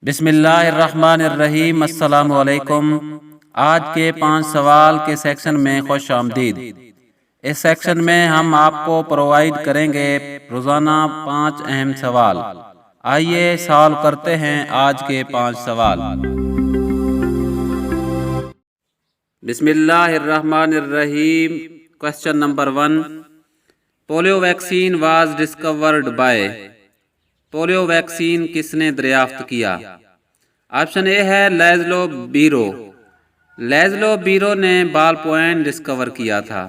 بسم اللہ الرحمن الرحیم۔ السلام علیکم۔ آج کے 5 سوال کے سیکشن میں خوش آمدید۔ اس سیکشن میں ہم آپ کو پرووائیڈ کریں گے روزانہ 5 اہم سوال۔ آئیے سالو کرتے ہیں آج کے 5 سوال۔ بسم اللہ الرحمن الرحیم۔ Question number 1، polio vaccine was discovered by. Polio vaccine کس نے دریافت کیا؟ آپشن اے ہے لیزلو بیرو۔ لیزلو بیرو نے بال پوائنٹ ڈسکور کیا تھا۔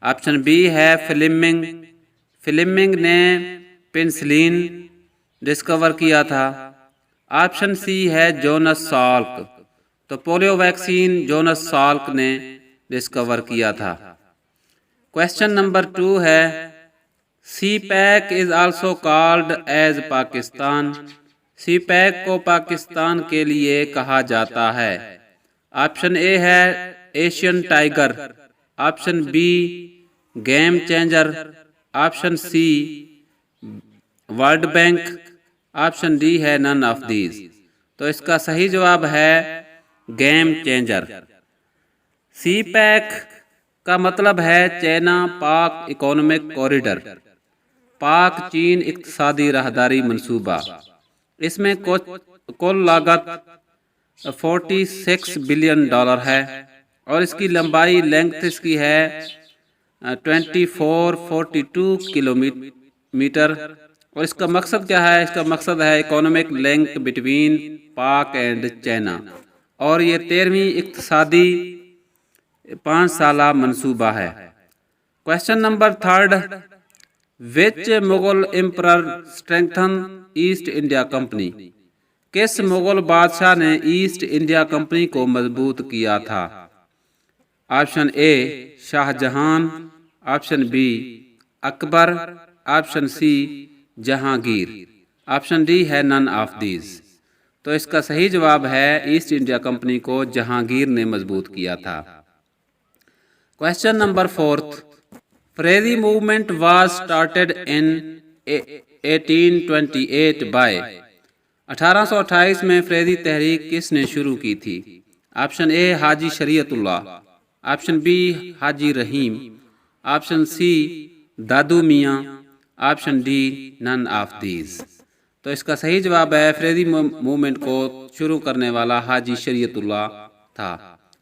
آپشن بی ہے فلیمنگ۔ فلیمنگ نے پینسلین ڈسکور کیا تھا۔ آپشن سی ہے جونس سالک۔ تو پولیو ویکسین جونس سالک نے ڈسکور کیا تھا۔ کوسچن نمبر 2 ہے، CPEC is also called as Pakistan. CPEC کو پاکستان کے لیے کہا جاتا ہے۔ آپشن اے ہے Asian tiger. Option B game changer. Option C world bank. Option D ہے نن آف دیز۔ تو اس کا صحیح جواب ہے گیم چینجر۔ سی پیک کا مطلب ہے چائنا پاک اکنامک کوریڈور، پاک چین اقتصادی راہداری منصوبہ۔ اس میں کل لاگت $46 بلین ہے اور اس کی لمبائی لینگتھ اس کی ہے 2442 کلومیٹر۔ اور اس کا مقصد کیا ہے؟ اس کا مقصد ہے economic link between Pak and China, اور یہ 13ویں اقتصادی 5 سالہ منصوبہ ہے۔ Question number 3، which Mughal emperor strengthen East India Company. کس مغل بادشاہ نے ایسٹ انڈیا کمپنی کو مضبوط کیا تھا؟ Option A Shah Jahan. Option B Akbar. Option C Jahangir. Option D ہے نن آف دیز۔ تو اس کا صحیح جواب ہے ایسٹ انڈیا کمپنی کو جہانگیر نے مضبوط کیا تھا۔ Question number 4، Faraizi movement was started in 1828 by. 1828 میں فریری تحریک کس نے شروع کی تھی؟ آپشن اے حاجی شریعت اللہ۔ آپشن بی حاجی رحیم۔ آپشن سی دادو میاں۔ Option D none of these. تو اس کا صحیح جواب ہے فریری موومنٹ کو شروع کرنے والا حاجی شریعت اللہ تھا۔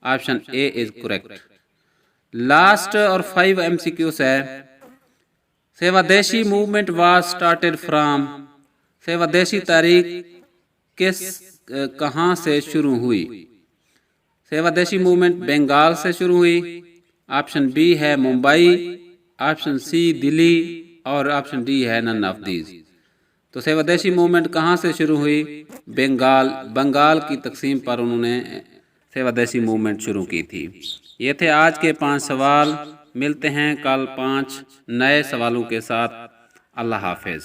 Option a is correct. Last اور 5 MCQs ہے، سیوادیشی موومنٹ واز سٹارٹڈ فرام۔ سیوادیشی تحریک کہاں سے شروع ہوئی؟ سیوادیشی موومنٹ بنگال سے شروع ہوئی۔ آپشن بی ہے ممبئی۔ آپشن سی دلی، اور آپشن ڈی ہے نن آف دیز۔ تو سیوادیشی موومنٹ کہاں سے شروع ہوئی؟ بنگال کی تقسیم پر انہوں نے سیوادیشی موومنٹ شروع کی تھی۔ یہ تھے آج کے 5 سوال۔ ملتے ہیں کل 5 نئے سوالوں کے ساتھ۔ اللہ حافظ۔